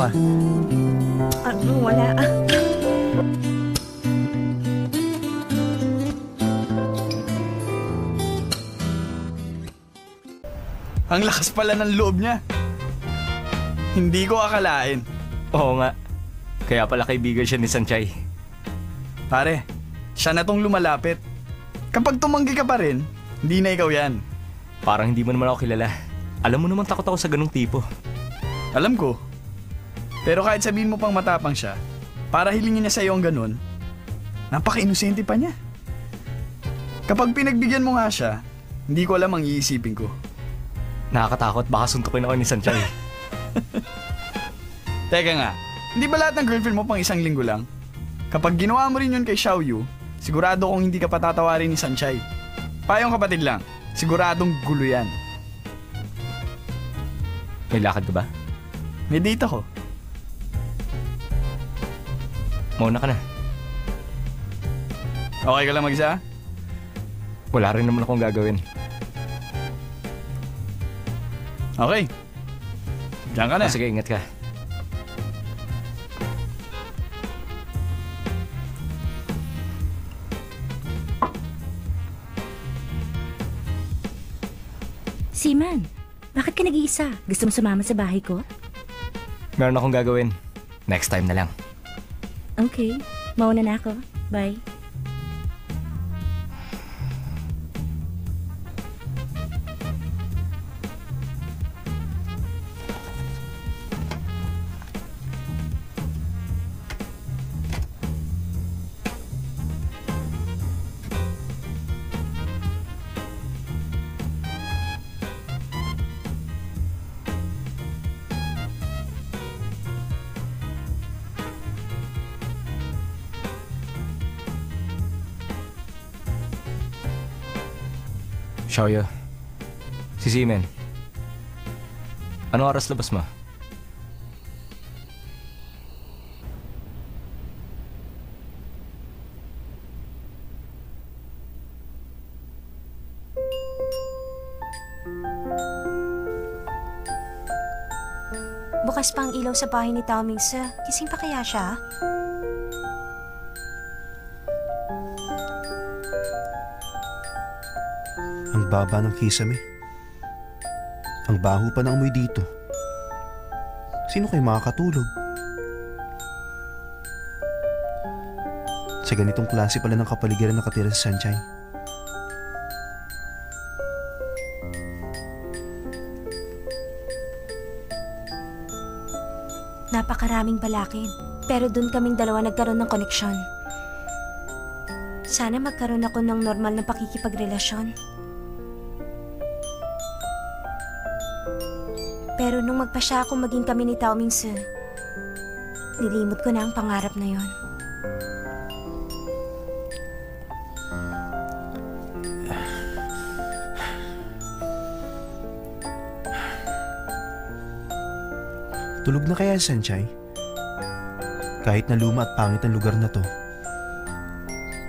ka? Wala. Ang lakas pala ng loob niya. Hindi ko akalain. Oo nga. Kaya pala kaibigan siya ni Sanchay. Pare, siya na tong lumalapit. Kapag tumanggi ka pa rin, hindi na ikaw yan. Parang hindi mo naman ako kilala. Alam mo naman takot ako sa ganung tipo. Alam ko. Pero kahit sabihin mo pang matapang siya, para hilingin niya sa'yo ang ganun, napaka-inosente pa niya. Kapag pinagbigyan mo nga siya, hindi ko alam ang iisipin ko. Nakakatakot, baka suntukin ako ni Sanchay. Teka nga, hindi ba lahat ng girlfriend mo pang isang linggo lang? Kapag ginawa mo rin yun kay Xiaoyu, sigurado kong hindi ka patatawarin ni Sanchay. Payong kapatid lang, siguradong gulo yan. May lakad ka ba? May date ako. Mauna ka na. Okay ka lang mag-isa? Wala rin naman akong gagawin. Okay. Diyan ka na. Sige, ingat ka. Seaman, bakit ka nag-iisa? Gusto mo sumama sa bahay ko? Meron akong gagawin. Next time na lang. Okay, mauna na ako. Bye. Xiaoyu. Si Seaman. Anong oras labas mo? Bukas pa ang ilaw sa bahay ni Tao Mingse. Gising pa kaya siya? Ang baba ng kisame. Ang baho pa ng amoy dito. Sino kayo makakatulog? Sa ganitong klase pala ng kapaligiran nakatira si Sanchay. Napakaraming balakid. Pero dun kaming dalawa nagkaroon ng koneksyon. Sana magkaroon ako ng normal na pakikipagrelasyon. Pero nung magpasya ako maging kami ni Tao Mingse, nilimot ko na ang pangarap na yon. Tulog na kaya si Sanchay? Kahit na luma at pangit ang lugar na to,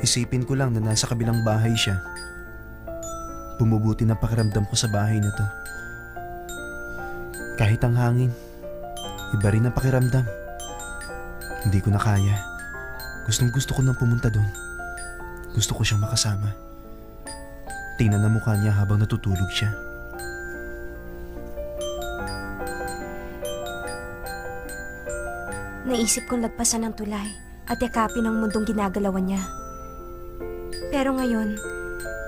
isipin ko lang na nasa kabilang bahay siya. Bumubuti ng pakiramdam ko sa bahay na to. Kahit ang hangin, iba rin ang pakiramdam. Hindi ko na kaya. Gustong gusto ko nang pumunta doon. Gusto ko siyang makasama. Tingnan ang mukha niya habang natutulog siya. Naisip kong lagpasan ng tulay at yakapin ang mundong ginagalawan niya. Pero ngayon,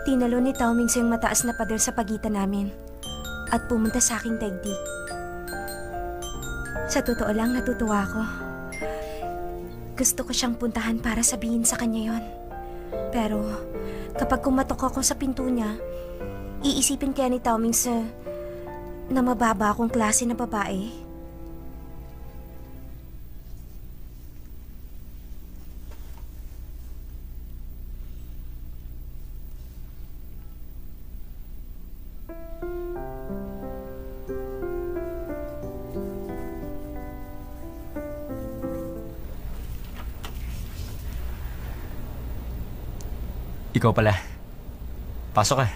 tinalo ni Tao Mingse yung mataas na pader sa pagitan namin at pumunta sa aking daigdig. Sa totoo lang, natutuwa ako. Gusto ko siyang puntahan para sabihin sa kanya yon. Pero kapag kumatok ako sa pinto niya, iisipin kaya ni Tao Mingse na mababa akong klase na babae. Ikaw pala. Pasok ka.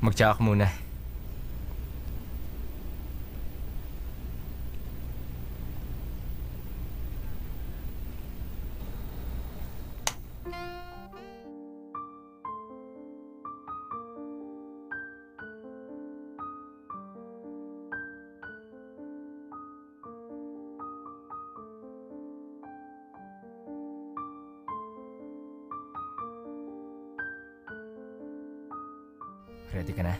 Mag-tsaka ka muna. Ready ka na?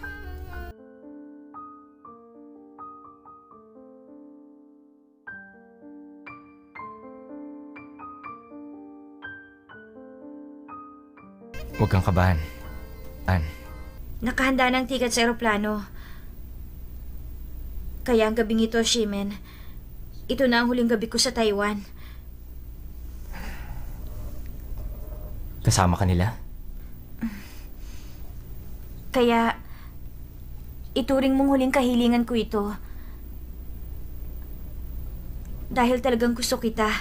Huwag kang kabahan. Nakahanda ng ticket sa eroplano. Kaya ang gabing ito, Shimen, ito na ang huling gabi ko sa Taiwan. Kasama ka nila? Kaya, ituring mong huling kahilingan ko ito. Dahil talagang gusto kita.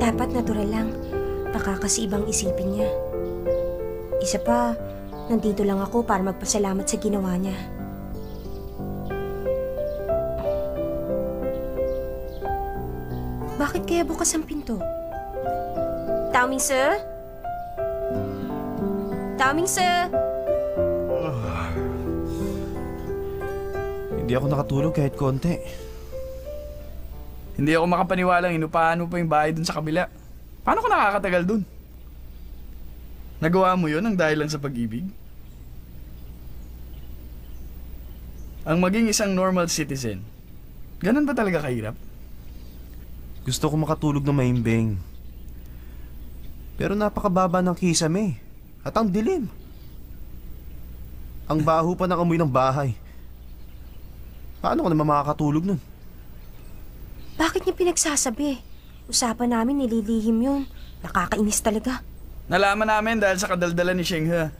Dapat natural lang. Baka kasi ibang isipin niya. Isa pa, nandito lang ako para magpasalamat sa ginawa niya. Bakit kaya bukas ang pinto? Tao Ming Sir? Tao Ming Sir? Hindi ako nakatulog kahit konti. Hindi ako makapaniwalang inupahan mo pa yung bahay dun sa kabila. Paano ka nakakatagal dun? Nagawa mo yun ang dahil lang sa pag-ibig? Ang maging isang normal citizen, ganun ba talaga kahirap? Gusto ko makatulog na mahimbing. Pero napakababa ng kisame. At ang dilim. Ang baho pa ng amoy ng bahay. Paano ka naman makakatulog nun? Bakit niya pinagsasabi? Usapan namin nililihim yun. Nakakainis talaga. Nalaman namin dahil sa kadaldalan ni Shenghe.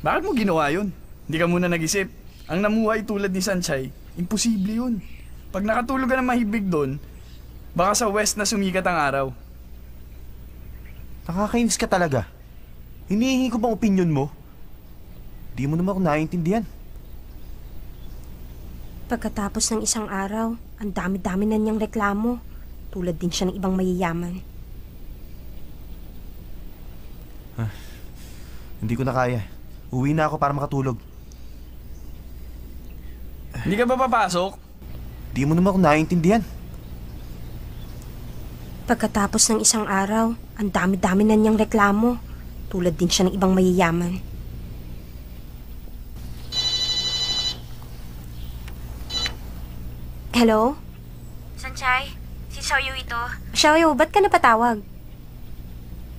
Bakit mo ginawa yun? Hindi ka muna nag-isip. Ang namuhay tulad ni Sanchay, imposible yun. Pag nakatulog ka na mahibig doon, baka sa west na sumikat ang araw. Nakakainis ka talaga. Hinihingi ko bang opinion mo? Di mo naman ako naiintindihan. Pagkatapos ng isang araw, ang dami-dami na niyang reklamo. Tulad din siya ng ibang mayayaman. Hindi ko na kaya. Uwi na ako para makatulog. Hindi ka ba papasok? Di mo naman ako naiintindihan. Pagkatapos ng isang araw, ang dami-dami na niyang reklamo. Tulad din siya ng ibang mayayaman. Hello? Sanchay, si Xiaoyu ito. Xiaoyu, ba't ka napatawag?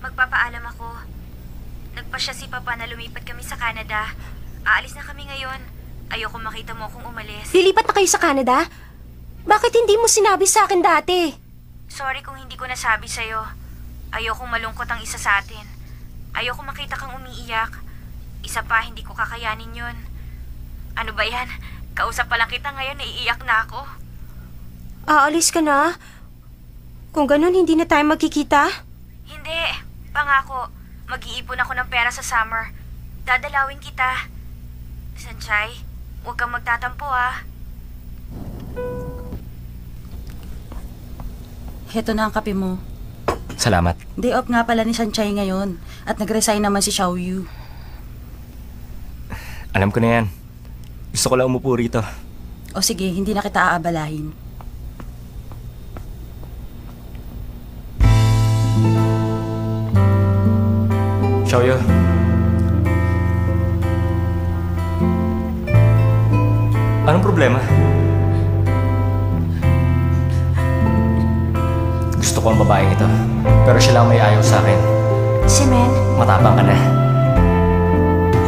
Magpapaalam ako. Nagpasya si Papa na lumipat kami sa Canada. Aalis na kami ngayon. Ayoko makita mo kung umalis. Lilipat na kayo sa Canada? Bakit hindi mo sinabi sa akin dati? Sorry kung hindi ko nasabi sa'yo. Ayokong malungkot ang isa sa atin. Ayoko makita kang umiiyak. Isa pa, hindi ko kakayanin yun. Ano ba yan? Kausap pa lang kita ngayon, naiiyak na ako. Aalis ka na? Kung ganun, hindi na tayo magkikita? Hindi. Pangako. Mag-iipon ako ng pera sa summer. Dadalawin kita. Sanchay, huwag kang magtatampo ah. Heto na ang kape mo. Salamat. Day off nga pala ni Sanchay ngayon. At nag-resign naman si Xiaoyu. Alam ko na yan. Gusto ko lang umupo rito. O sige, hindi na kita aabalahin. Xiaoyu. Anong problema? Gusto ko ang babaeng ito. Pero siya lang may ayaw sa akin. Si Men, Matapang ka na.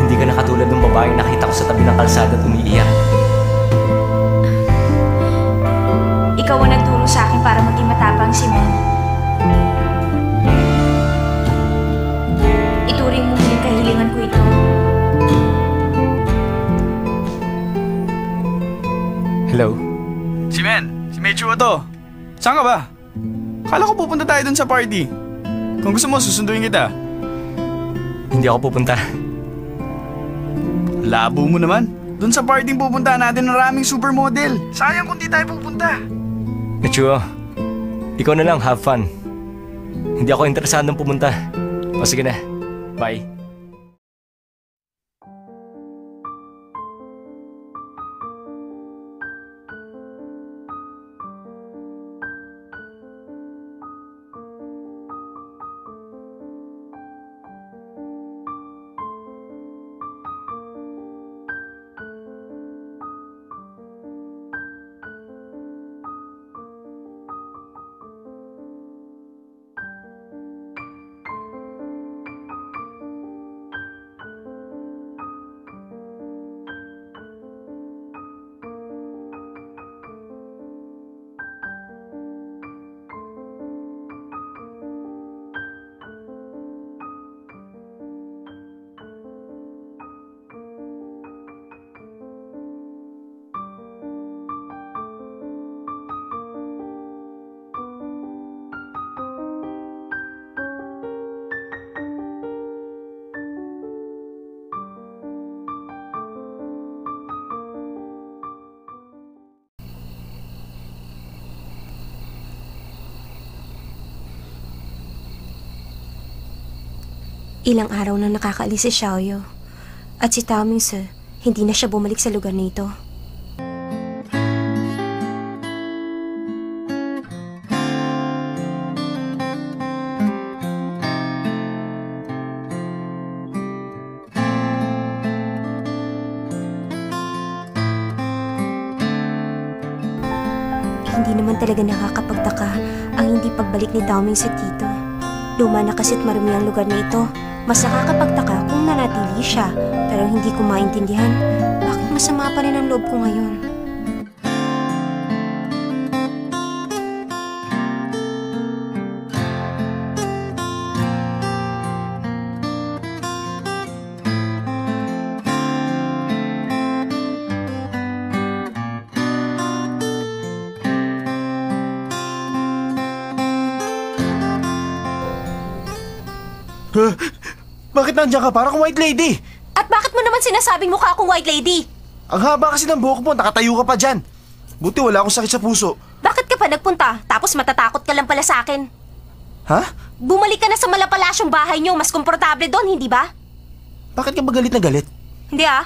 Hindi ka na katulad ng babaeng nakita ko sa tabi ng kalsada at umiiyak. Ikaw ang nagturo sa akin para maging matapang si Men. Ituring mo yung kahilingan ko ito. Hello? Si Men, si Mechuo to. Saan ka ba? Kala ko pupunta tayo dun sa party. Kung gusto mo, susunduin kita. Hindi ako pupunta. Labo mo naman. Dun sa party pupunta natin, maraming supermodel. Sayang kung di tayo pupunta. Mechuo, ikaw na lang, have fun. Hindi ako interesadong pumunta. O sige na, bye. ilang araw na nakakaalis si Xiaoyu. At si Tao Mingse, hindi na siya bumalik sa lugar na ito. Hindi naman talaga nakakapagtaka ang hindi pagbalik ni Tao Mingse dito. Luma na kasi't marumi ang lugar na ito. Mas nakakapagtaka kung nanatili siya, pero hindi ko maintindihan bakit masama pa rin ang loob ko ngayon. Bakit nandiyan ka? Parang white lady. At bakit mo naman sinasabing mukha akong white lady? Ang haba kasi ng buhok mo, nakatayo ka pa dyan. Buti wala akong sakit sa puso. Bakit ka pa nagpunta? Tapos matatakot ka lang pala sa akin. Ha? Bumalik ka na sa malapalasyong bahay niyo. Mas komportable doon, hindi ba? Bakit ka ba galit na galit? Hindi ah.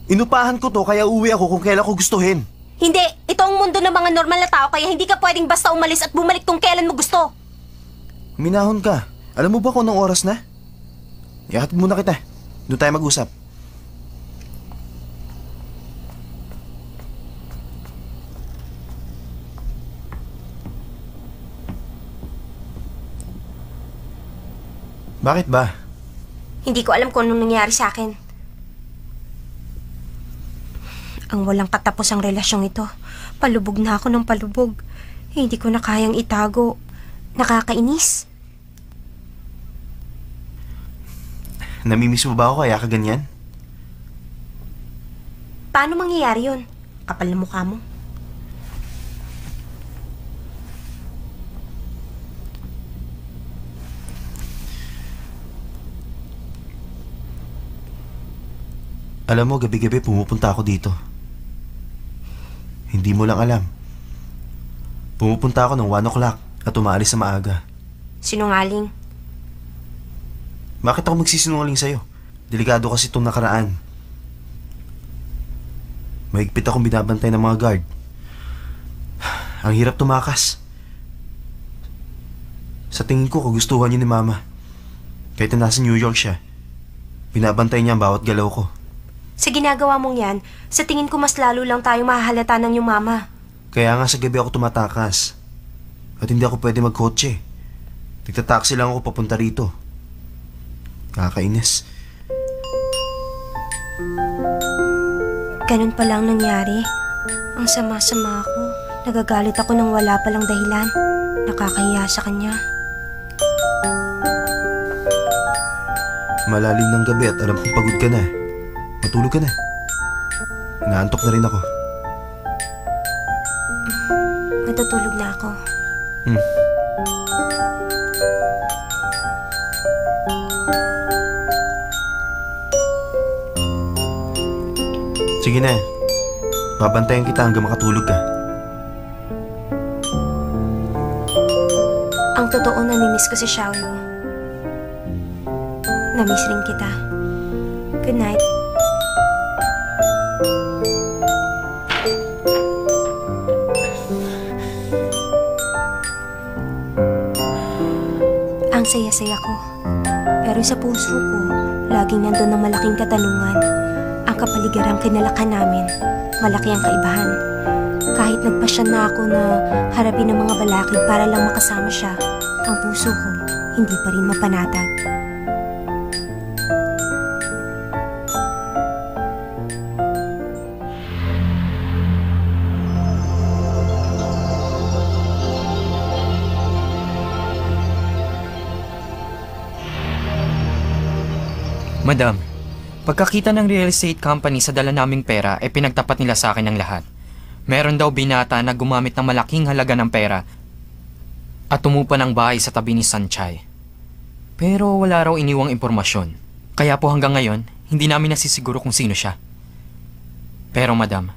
Inupahan ko to kaya uwi ako kung kailan ko gustuhin. Hindi. Ito ang mundo ng mga normal na tao kaya hindi ka pwedeng basta umalis at bumalik kung kailan mo gusto. Minahon ka. Alam mo ba kung anong oras na? Ihatid muna kita. Doon tayo mag-usap. Bakit ba? Hindi ko alam kung anong nangyari sa akin. Ang walang katapos ang relasyong ito. Palubog na ako ng palubog. Hindi ko na kayang itago. Nakakainis. Namimiss mo ba ako kaya ka ganyan? Paano mangyayari yun? Kapal na mukha mo. Alam mo, gabi-gabi pumupunta ako dito. Hindi mo lang alam. Pumupunta ako ng 1 o'clock at umaalis sa maaga. Sinungaling. Bakit ako magsisinungaling sa'yo? Delikado kasi itong nakaraan. Mahigpit akong binabantay ng mga guard. Ang hirap tumakas. Sa tingin ko, kagustuhan niya ni Mama. Kahit na nasa New York siya, binabantay niya ang bawat galaw ko. Sa ginagawa mong yan, sa tingin ko mas lalo lang tayong mahahalata ng iyong mama. Kaya nga sa gabi ako tumatakas. At hindi ako pwede magkotse. Nagtataksi lang ako papunta rito. Kakainis. Ganun pa lang nangyari. Ang sama-sama ako. Nagagalit ako nang wala palang dahilan. Nakakahiya sa kanya. Malalim ng gabi at alam kong pagod ka na. Matulog ka na. Inaantok na rin ako. Matutulog na ako. Sige na. Babantayan kita hanggang makatulog ka. Ang totoo, namimiss ko si Xiaoyu. Namiss rin kita. Good night. Ang saya-saya ko. Pero sa puso ko, laging nandun ang malaking katanungan. Ang kapaligiran kinalakan namin, malaki ang kaibahan. Kahit nagpasya na ako na harapin ang mga balakid para lang makasama siya, ang puso ko hindi pa rin mapanatag. Madam, pagkakita ng real estate company sa dala naming pera, pinagtapat nila sa akin ang lahat. Meron daw binata na gumamit ng malaking halaga ng pera at tumupa ng bahay sa tabi ni Sanchay. Pero wala raw iniwang impormasyon. Kaya po hanggang ngayon, hindi namin nasisiguro kung sino siya. Pero madam,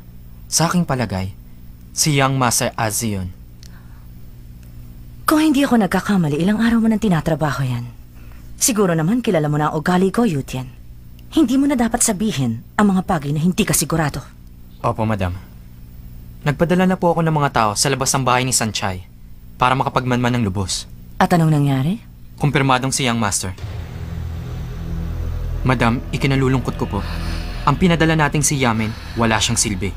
sa aking palagay, si Young Master Azzy yun. Kung hindi ako nagkakamali, ilang araw mo nang tinatrabaho yan. Siguro naman kilala mo na ang ugali ko, Yutian. Hindi mo na dapat sabihin ang mga bagay na hindi ka sigurado. Opo, madam. Nagpadala na po ako ng mga tao sa labas ng bahay ni Sanchay para makapagmanman ng lubos. At anong nangyari? Kumpirmadong si Young Master. Madam, ikinalulungkot ko po. Ang pinadala nating si Yamen, wala siyang silbi.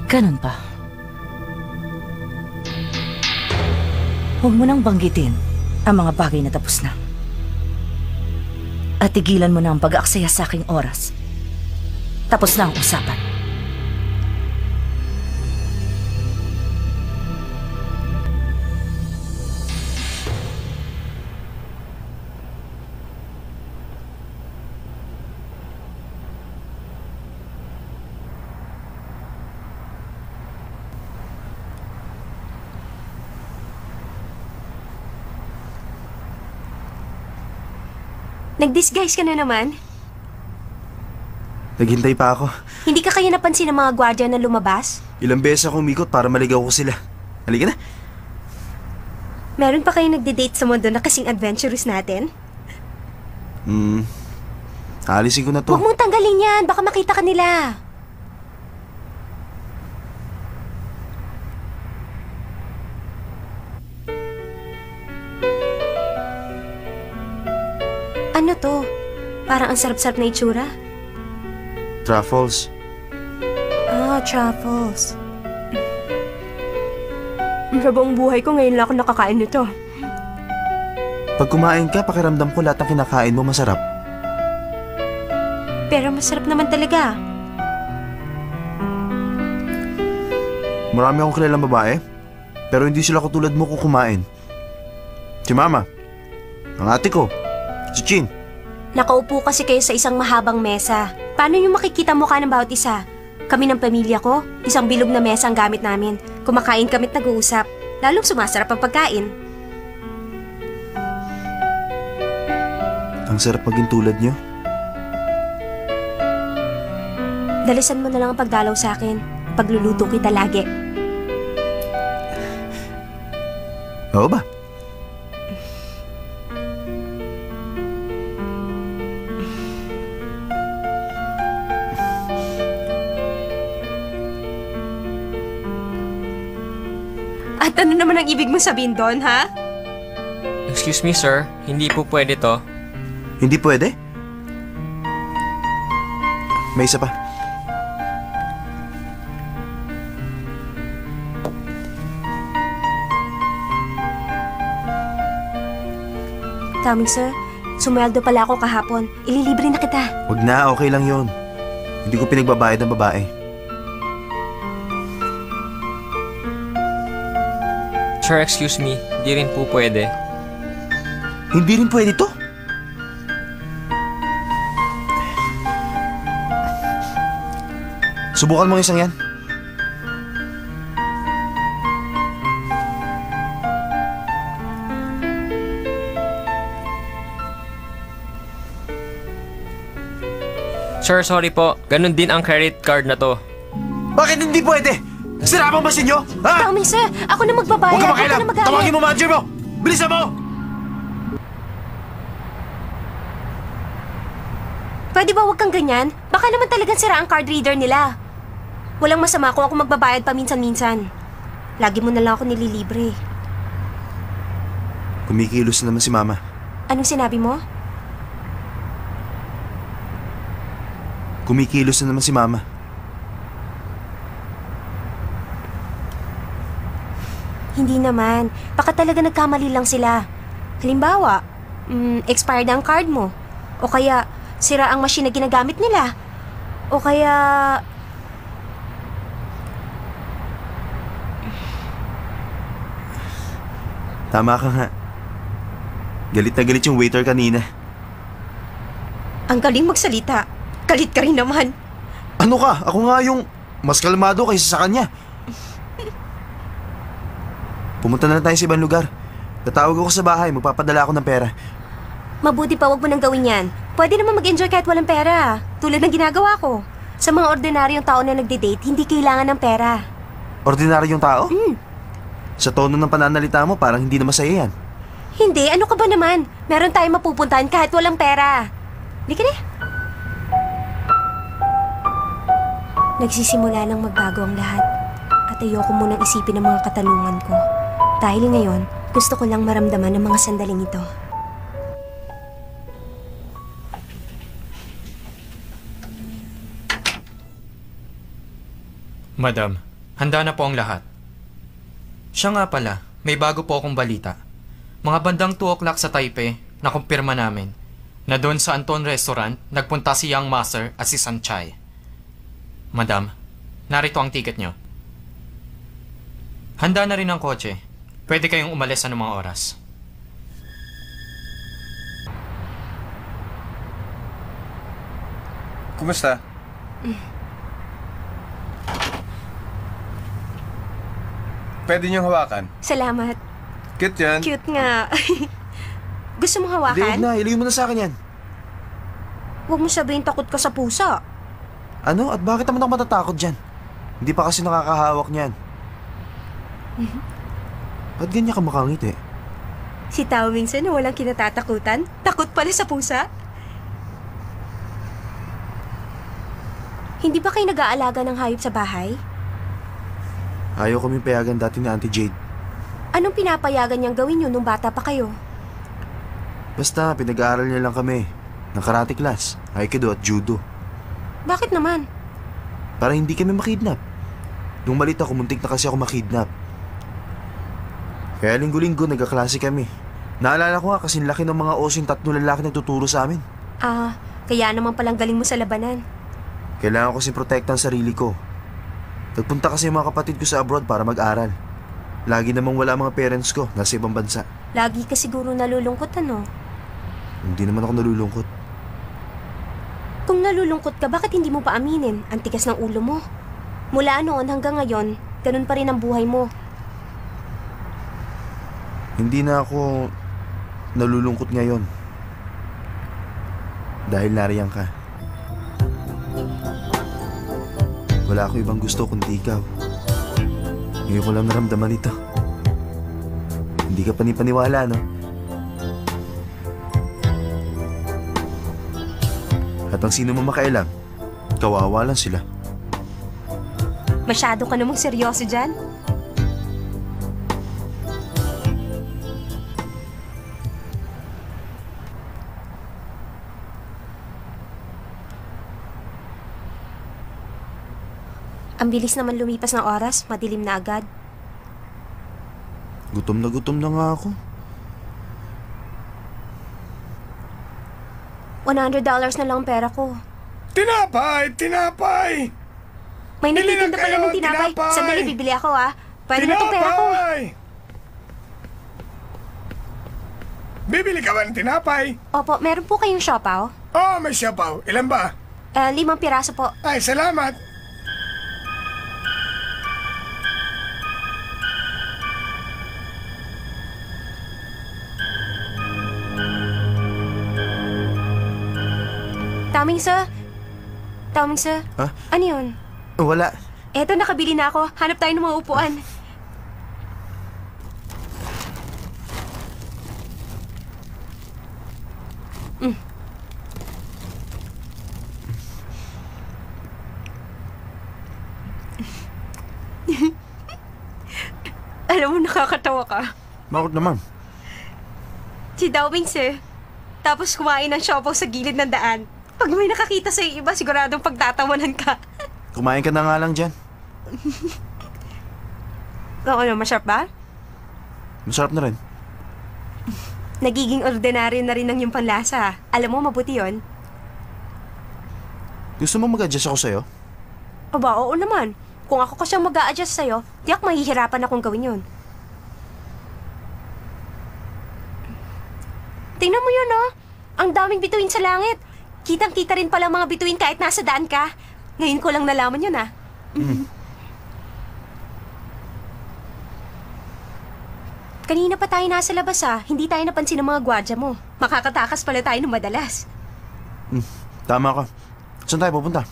Ganun pa. Huwag mo nang banggitin ang mga bagay na tapos na. At tigilan mo na ang pag-aaksaya sa aking oras. Tapos na ang usapan. Nag-disguise ka na naman? Naghintay pa ako. Hindi ka kaya napansin ng mga gwardiya na lumabas? Ilang beses ako umikot para maligaw ko sila. Halika na. Meron pa kayo nagde-date sa mundo na kasing adventurous natin? Aalisin ko na to. Huwag mong tanggalin yan, baka makita ka nila. Ano to? Parang ang sarap-sarap na itsura. Truffles. Ah, truffles. Sa buong buhay ko, ngayon lang ako nakakain nito. Pag kumain ka, pakiramdam ko lahat ng kinakain mo masarap. Pero masarap naman talaga. Marami akong kilalang babae, pero hindi sila katulad mo kung kumain. Si Mama, ang ate ko, si Chin. Nakaupo kasi kayo sa isang mahabang mesa. Paano niyo makikita mukha ng bawat isa? Kami ng pamilya ko, isang bilog na mesa ang gamit namin. Kumakain kami't nag-uusap. Lalong sumasarap ang pagkain. Ang sarap maging tulad niyo. Dalisan mo na lang ang pagdalaw sa akin. Pagluluto kita lagi. Oo ba? At ano naman ang ibig mong sabihin doon, ha? Excuse me, sir. Hindi po pwede to. Hindi pwede? May isa pa. Tama, sir. Sumweldo pala ako kahapon. Ililibre na kita. Wag na, okay lang yon. Hindi ko pinagbabayad ng babae. Sir, excuse me. Di rin po pwede. Hindi rin pwede to. Subukan mo ang isang yan. Sir, sorry po. Ganon din ang credit card na to. Bakit hindi pwede? Sira bang masin nyo? Ha? Tama, sir. Ako na magbabayad. Huwag ka Huwag makialam! na magalit. Tawagin mo manager mo! Bilisan mo! Pwede ba huwag kang ganyan? Baka naman talagang sira ang card reader nila. Walang masama kung ako magbabayad paminsan-minsan. Lagi mo na lang ako nililibre. Kumikilos na naman si Mama. Anong sinabi mo? Kumikilos na naman si Mama. Hindi naman. Baka talaga nagkamali lang sila. Halimbawa, expired ang card mo. O kaya, sira ang machine na ginagamit nila. O kaya... Tama ka nga. Galit na galit yung waiter kanina. Ang galing magsalita. Galit ka rin naman. Ano ka? Ako nga yung mas kalmado kaysa sa kanya. Pumunta na lang tayo sa ibang lugar. Tatawag ako sa bahay, magpapadala ako ng pera. Mabuti pa wag mo nang gawin yan. Pwede naman mag-enjoy kahit walang pera. Tulad ng ginagawa ko. Sa mga ordinaryong tao na nagde-date, hindi kailangan ng pera. Ordinaryong tao? Sa tono ng pananalita mo, parang hindi na masaya yan. Hindi, ano ka ba naman? Meron tayong mapupuntahan kahit walang pera. Halika na. Nagsisimula nang magbago ang lahat. At ayoko munang isipin ang mga katanungan ko. Dahil ngayon, gusto ko lang maramdaman ang mga sandaling ito. Madam, handa na po ang lahat. Siya nga pala, may bago po akong balita. Mga bandang 2 o'clock sa Taipei, nakumpirma namin na doon sa Anton Restaurant, nagpunta si Young Master at si Sanchai. Madam, narito ang ticket nyo. Handa na rin ang kotse. Pwede kayong umalis anumang oras. Kumusta? Pwede niyong hawakan. Salamat. Cute yan. Cute nga. Gusto mong Hindi, hawakan? na. Ilagay mo na sa akin yan. Huwag mo sabihin takot ka sa pusa. Ano? At bakit naman ako matatakot dyan? Hindi pa kasi nakakahawak niyan. Ba't ganyan ka makangiti? Si Tao minsan na walang kinatatakutan. Takot pala sa pusa. Hindi ba kayo nag-aalaga ng hayop sa bahay? Ayaw kaming payagan dati ni Auntie Jade. Anong pinapayagan niyang gawin yun nung bata pa kayo? Basta, pinag-aaral niya lang kami. Ng karate class, aikido at judo. Bakit naman? Para hindi kami makidnap. Nung malit ako, muntik na kasi ako makidnap. Kaya linggo-linggo nagkaklase kami. Naalala ko nga kasing laki ng mga osing 3 lalaki nagtuturo sa amin. Kaya naman palang galing mo sa labanan. Kailangan ko kasing protekta ang sarili ko. Nagpunta kasi yung mga kapatid ko sa abroad para mag-aral. Lagi namang wala mga parents ko, nasa ibang bansa. Lagi ka siguro nalulungkot, ano? Hindi naman ako nalulungkot. Kung nalulungkot ka, bakit hindi mo pa aminin? Ang tigas ng ulo mo. Mula noon hanggang ngayon, ganun pa rin ang buhay mo. Hindi na ako nalulungkot ngayon. Dahil nariyan ka. Wala ako ibang gusto kundi ikaw. Ngayon ko lang naramdaman ito. Hindi ka panipaniwala, no? At ang sino mo makailang, kawawa lang sila. Masyado ka namang seryoso dyan. Ang bilis naman lumipas ng oras, madilim na agad. Gutom na nga ako. $100 na lang ang pera ko. Tinapay! Tinapay! May Bili na nagtitinda pala kayo, ng tinapay. tinapay! Sandali, bibili ako Pwede na itong pera ko. Bibili ka ba ng tinapay? Opo, meron po kayong siopaw? Oh, may siyapaw. Ilan ba? 5 piraso po. Ay, salamat. Taming sir. Ha? Ano yun? Wala. Eto, nakabili na ako. Hanap tayo ng mga upuan. Alam mo, nakakatawa ka. Bakit naman? Si Dawing sir. Tapos kumain ng siopaw sa gilid ng daan. Pag may nakakita sa iba, siguradong pagtatawanan ka. Kumain ka na nga lang dyan. Oo, masarap ba? Masarap na rin. Nagiging ordinaryo na rin ang iyong panlasa. Alam mo, mabuti yon. Gusto mo mag-adjust ako sa'yo? Aba, oo naman. Kung ako kasi mag-a-adjust sa'yo, tiyak mahihirapan akong gawin yun. Tingnan mo yun, oh. Ang daming bituin sa langit. Kitang-kita rin pala mga bituin kahit nasa daan ka. Ngayon ko lang nalaman yun, ah. Kanina pa tayo nasa labas, ah. Hindi tayo napansin ng mga gwardya mo. Makakatakas pala tayo ng madalas. Tama ka. Saan tayo pupunta?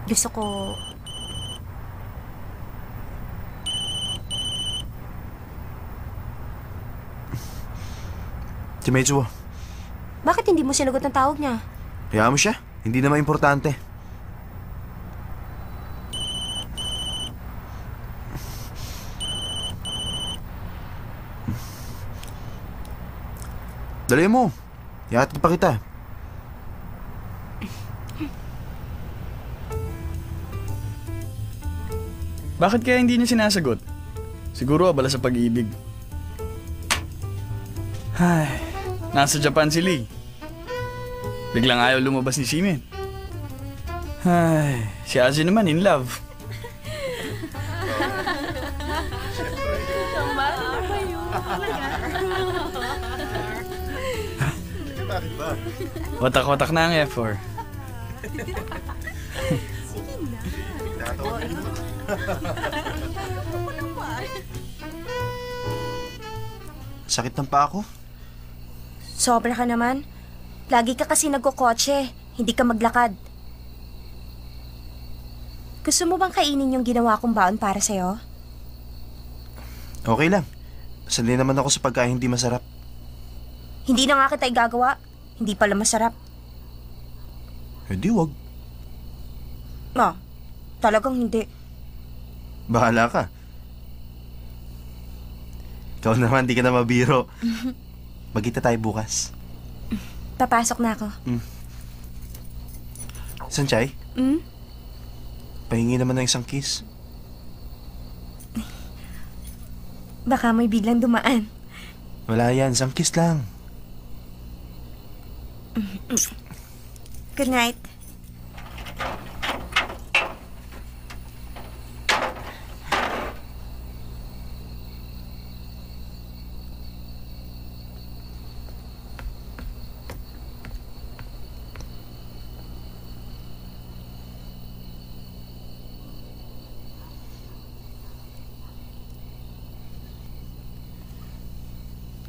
Gusto ko... Si Metsuo. Bakit hindi mo sinagot ang tawag niya? Hayaan mo siya. Hindi naman importante. Dali mo. Ihatid pa kita. Bakit kaya hindi niya sinasagot? Siguro abala sa pag-ibig. Ay, nasa Japan si Lee. Biglang ayaw lumabas ni Shimen. Ay, si Azi naman in love. Watak-watak na ang F4. Sakit ng paa ko. Sobra ka naman. Lagi ka kasi nagkukotse. Hindi ka maglakad. Gusto mo bang kainin yung ginawa kong baon para sa'yo? Okay lang. Sanay naman ako sa pagkain hindi masarap. Hindi na nga kita igagawa. Hindi pala masarap. Hindi, wag. Talagang hindi. Bahala ka. Ikaw naman, di ka na mabiro. Magkita tayo bukas. Papasok na ako. Sanchay? Pahingi naman ng isang kiss. Baka may biglang dumaan. Wala yan, isang kiss lang. Good night.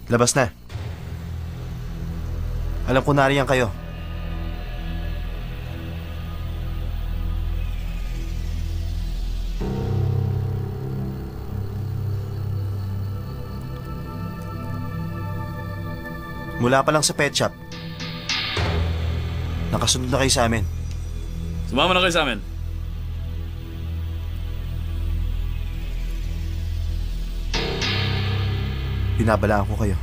Labas na. Alam ko nariyan kayo. Mula pa lang sa pet shop. Nakasunod na kayo sa amin. Sumama na kayo sa amin. Binabalaan ko kayo.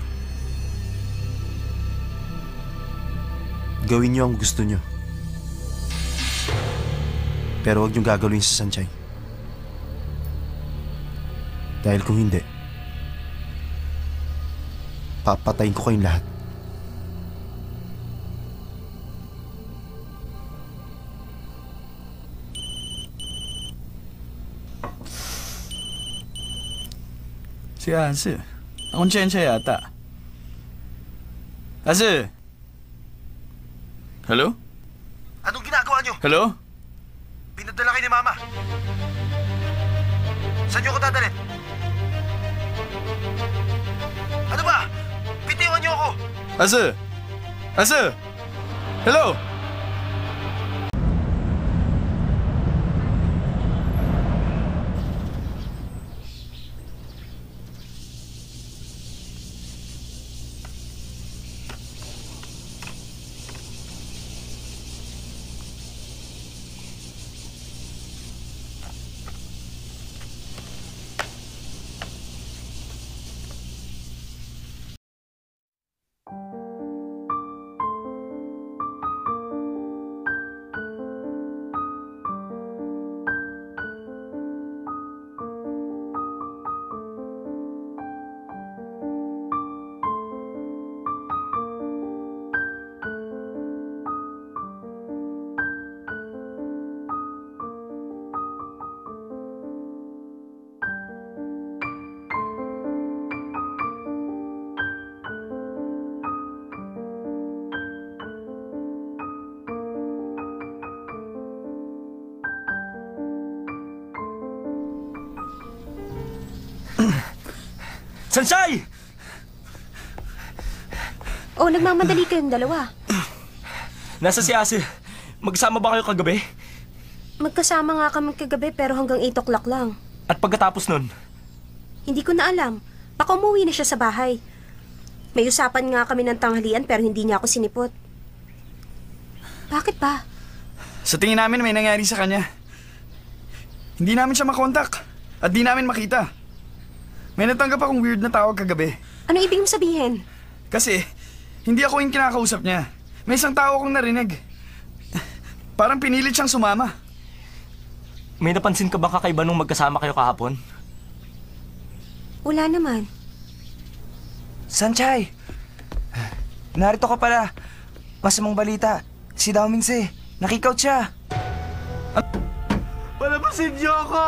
Gawin niyo ang gusto niyo. Pero huwag niyo gagawin sa Sanchay. Dahil kung hindi, papatayin ko kayong lahat. Si Ase. Nakonsensya yata. Ase! Hello? Anong ginagawa niyo? Hello? Pinadala kayo ni Mama. Saan niyo ko dadalhin? Ano ba? Bitiwan niyo ako! Ase! Ase! Hello? Sanchay! Oh, nagmamadali kayong dalawa. Nasa si Ase. Magsama ba kayo kagabi? Magkasama nga kami kagabi pero hanggang 8 o'clock lang. At pagkatapos nun? Hindi ko na alam. Baka umuwi na siya sa bahay. May usapan nga kami ng tanghalian pero hindi niya ako sinipot. Bakit ba? Sa tingin namin may nangyari sa kanya. Hindi namin siya makontak at di namin makita. May natanggap akong weird na tawag kagabi. Ano ibig mong sabihin? Kasi, hindi ako yung kinakausap niya. May isang tao akong narinig. Parang pinilit siyang sumama. May napansin ka ba kakaiba nung magkasama kayo kahapon? Wala naman. Sanchay! Narito ka pala. Masamang balita. Si Dao Mingse. Nakikout siya. Palabasin niyo ako!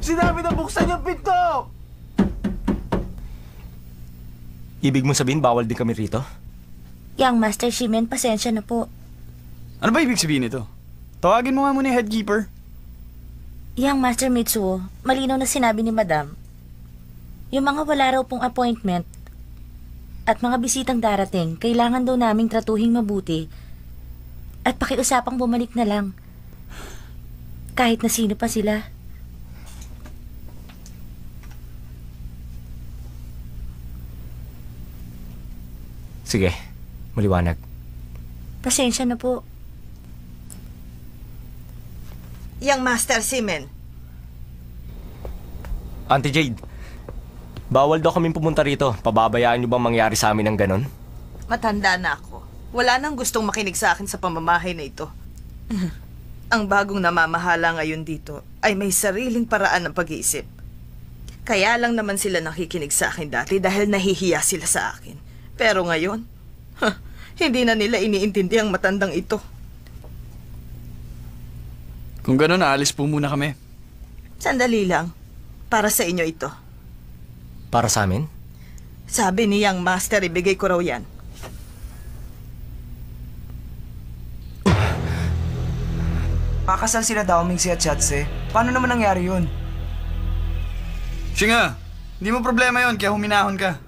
Sinabi na buksan yung pinto! Ibig mong sabihin bawal din kami rito? Yang Master Shimen, pasensya na po. Ano ba ibig sabihin nito? Tawagin mo nga muna yung headkeeper. Yang Master Mitsuo, malinaw na sinabi ni Madam. Yung mga wala raw pong appointment at mga bisitang darating, kailangan daw naming tratuhing mabuti at pakiusapang bumalik na lang. Kahit na sino pa sila. Sige, maliwanag. Pasensya na po. Yang Master Simen. Auntie Jade, bawal daw kaming pumunta rito. Pababayaan niyo bang mangyari sa amin ng ganon? Matanda na ako. Wala nang gustong makinig sa akin sa pamamahay na ito. Ang bagong namamahala ngayon dito ay may sariling paraan ng pag-iisip. Kaya lang naman sila nakikinig sa akin dati dahil nahihiya sila sa akin. Pero ngayon, hindi na nila iniintindi ang matandang ito. Kung gano'n, aalis po muna kami. Sandali lang. Para sa inyo ito. Para sa amin? Sabi niyang master, ibigay ko raw yan. Pakasal sila Dao Mingsi at Chatse. Paano naman nangyari yun? Siya hindi mo problema yon kaya huminahon ka.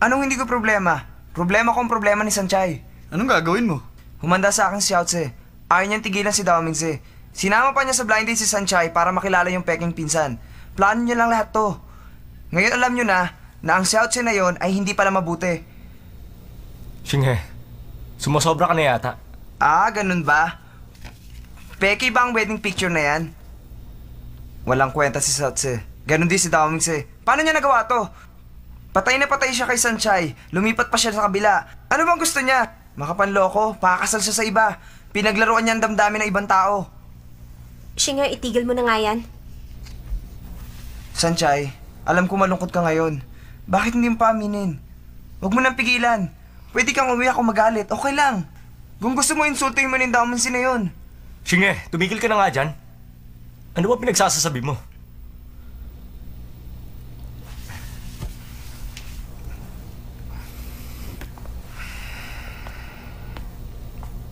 Anong hindi ko problema? Problema ko ang problema ni Sanchay. Anong gagawin mo? Humanda sa akin si Xiaotse. Ayaw niyang tigilan si Dao Mingsi. Sinama pa niya sa blind date si Sanchay para makilala yung peking pinsan. Plano niya lang lahat to. Ngayon alam niyo na ang Xiaotse na yon ay hindi pala mabuti. Shinghe, sumasobra ka na yata. Ah, ganun ba? Peki ba ang wedding picture na yan? Walang kwenta si Xiaotse. Ganon din si Dao Mingsi. Paano niya nagawa to? Patay na patay siya kay Sanchay. Lumipat pa siya sa kabila. Ano bang gusto niya? Makapanloko, pakakasal siya sa iba. Pinaglaruan niya ang damdamin ng ibang tao. Shinger, itigil mo na nga yan. Sanchay, alam ko malungkot ka ngayon. Bakit hindi mo pa aminin? Huwag mo nang pigilan. Pwede kang umiyak o magalit, okay lang. Kung gusto mo, insultuhin mo yung Dao Mingsi na yun. Shinghe, tumigil ka na nga dyan. Ano ba pinagsasasabi mo?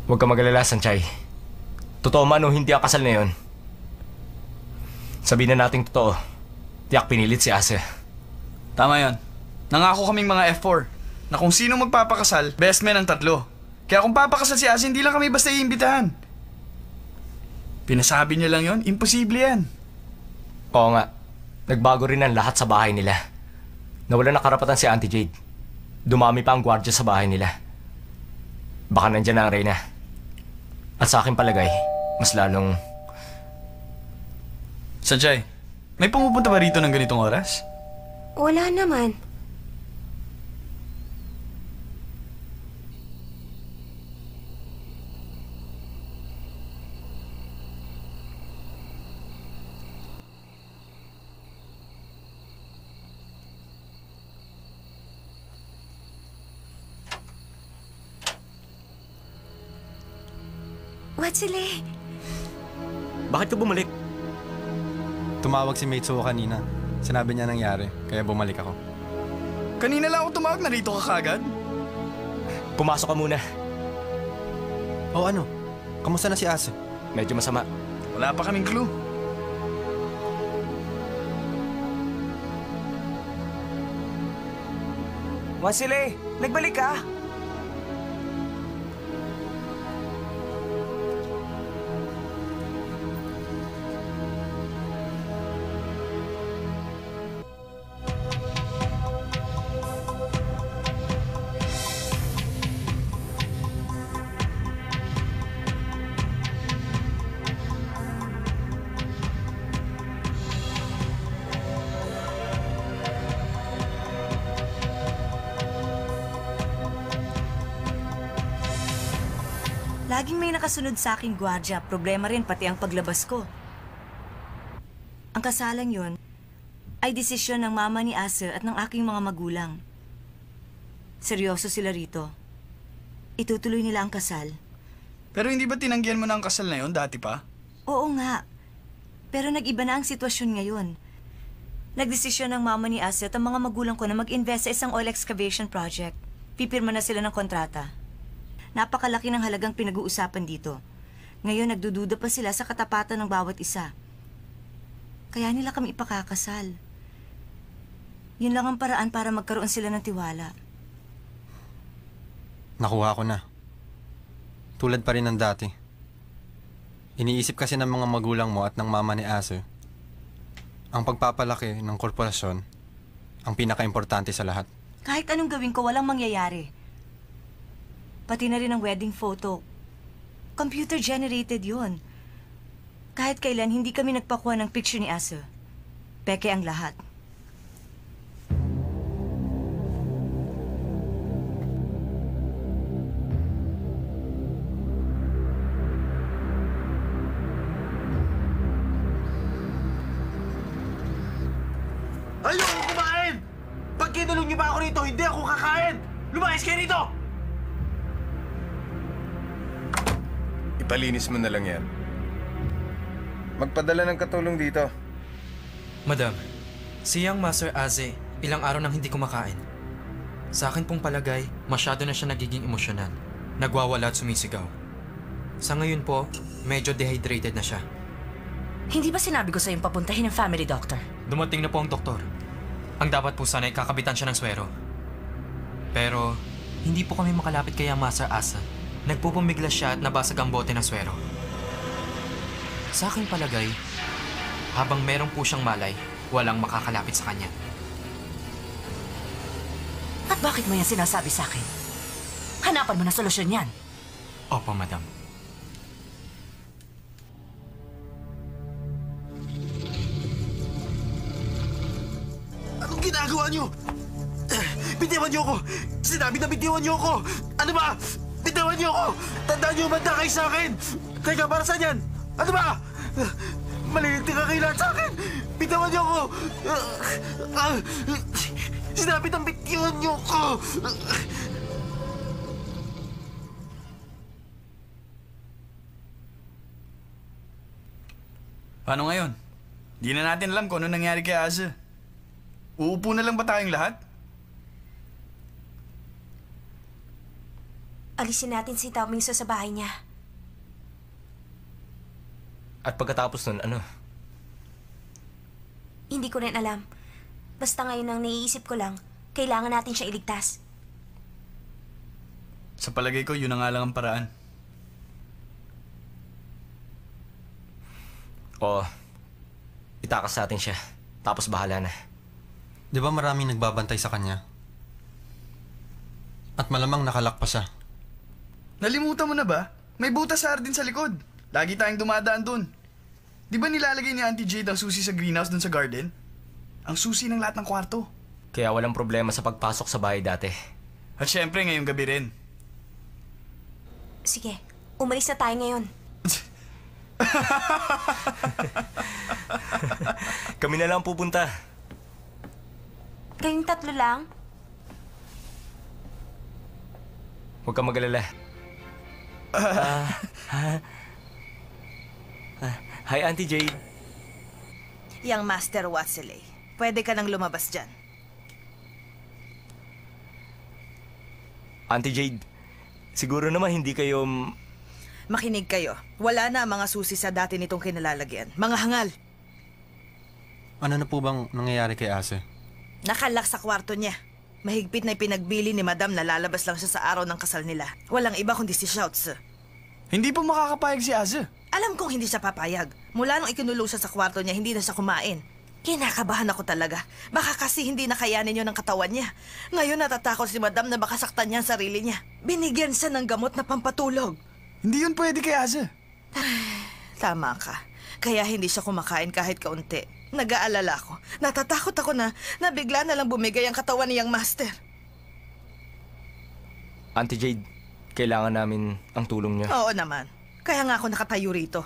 Huwag ka mag-alala, Sanchay. Totoo man o hindi ang kasal na yun. Sabihin na nating totoo. Tiyak pinilit si Ase. Tama yon. Nangako kaming mga F4 na kung sino magpapakasal, best man ang tatlo. Kaya kung papakasal si Ase, hindi lang kami basta iimbitahan. Pinasabi niya lang yon, imposible yan. Oo nga. Nagbago rin ang lahat sa bahay nila. Nawala na karapatan si Auntie Jade. Dumami pa ang gwardya sa bahay nila. Baka nandyan na ang Reyna. At sa akin palagay, mas lalong... Sanchay, may pumupunta ba rito ng ganitong oras? Wala naman. Watsile! Bakit ka bumalik? Tumawag si Mitsuo kanina. Sinabi niya nangyari, kaya bumalik ako. Kanina lang ako tumawag, narito ka kagad? Pumasok ka muna. O ano? Kamusta na si Ase? Medyo masama. Wala pa kaming clue. Wasile, nagbalik ka? Laging may nakasunod sa aking gwardya. Problema rin pati ang paglabas ko. Ang kasalang yon ay desisyon ng mama ni Ase at ng aking mga magulang. Seryoso sila rito. Itutuloy nila ang kasal. Pero hindi ba tinanggihan mo na ang kasal na yon dati pa? Oo nga. Pero nag-iba na ang sitwasyon ngayon. Nagdesisyon ng mama ni Ase at ang mga magulang ko na mag-invest sa isang oil excavation project. Pipirma na sila ng kontrata. Napakalaki ng halagang pinag-uusapan dito. Ngayon, nagdududa pa sila sa katapatan ng bawat isa. Kaya nila kami ipakakasal. Yun lang ang paraan para magkaroon sila ng tiwala. Nakuha ko na. Tulad pa rin ng dati. Iniisip kasi ng mga magulang mo at ng mama ni Ase, ang pagpapalaki ng korporasyon ang pinaka-importante sa lahat. Kahit anong gawin ko, walang mangyayari. Pati na rin ang wedding photo. Computer-generated yun. Kahit kailan, hindi kami nagpakuha ng picture ni Ase. Peke ang lahat. Ayoko kumain! Pag kinulong niyo pa ako rito, hindi ako kakain! Lumayas kayo rito! Ipalinis mo na lang yan. Magpadala ng katulong dito. Madam, si Young Master Aze, ilang araw nang hindi kumakain. Sa akin pong palagay, masyado na siya nagiging emosyonal. Nagwawala at sumisigaw. Sa ngayon po, medyo dehydrated na siya. Hindi ba sinabi ko sa'yong papuntahin ng family doctor? Dumating na po ang doktor. Ang dapat po sana ay kakabitan siya ng swero. Pero, hindi po kami makalapit kay Young Master Asa. Nagpupumiglas siya at nabasag ang bote ng swero. Sa aking palagay, habang meron po siyang malay, walang makakalapit sa kanya. At bakit mo yan sinasabi sa akin? Hanapan mo na solusyon yan. Opo, madam. Anong ginagawa niyo? Bitiwan niyo ako! Sinabi na bitiwan niyo ako! Ano ba? Bitiwan niyo ako! Tandaan niyo banda kayo sa akin! Teka, para saan yan? Ano ba? Malilinti ka kayo lahat sa akin! Bitiwan niyo ako! Sinabi na bitiwan niyo ako! Paano ngayon? Di na natin alam kung ano nangyari kay Asa. Uupo na lang ba tayong lahat? Alisin natin si Tao Mingso sa bahay niya. At pagkatapos nun, ano? Hindi ko rin alam. Basta ngayon ang naiisip ko lang, kailangan natin siya iligtas. Sa palagay ko, yun na nga lang ang paraan. Oo. Itakas natin siya. Tapos bahala na. Di ba maraming nagbabantay sa kanya? At malamang nakalak pa siya. Nalimutan mo na ba? May butas sa hardin sa likod. Lagi tayong dumadaan dun. Di ba nilalagay ni Auntie Jade ang susi sa greenhouse dun sa garden? Ang susi ng lahat ng kwarto. Kaya walang problema sa pagpasok sa bahay dati. At syempre ngayong gabi rin. Sige, umalis na tayo ngayon. Kami na lang pupunta. Kayong tatlo lang? Huwag kang mag-alala. Hi, Auntie Jade. Young Master Watsley, pwede ka nang lumabas dyan. Auntie Jade, siguro naman hindi kayo... Makinig kayo. Wala na ang mga susi sa dati nitong kinalalagyan. Mga hangal. Ano na po bang nangyayari kay Asa? Nakalak sa kwarto niya. Mahigpit na ipinagbili ni Madam na lalabas lang siya sa araw ng kasal nila. Walang iba kundi si Shouts. Hindi pa makakapayag si Asa. Alam kong hindi siya papayag. Mula nung ikinulong siya sa kwarto niya, hindi na siya kumain. Kinakabahan ako talaga. Baka kasi hindi nakayanin yun ng katawan niya. Ngayon natatakot si Madam na baka saktan niya ang sarili niya. Binigyan siya ng gamot na pampatulog. Hindi yun pwede kay Asa. Tama ka. Kaya hindi siya kumakain kahit kaunti. Nag-aalala ako. Natatakot ako na bigla na lang bumigay ang katawan niyang master. Auntie Jade, kailangan namin ang tulong niyo. Oo naman. Kaya nga ako nakatayo rito.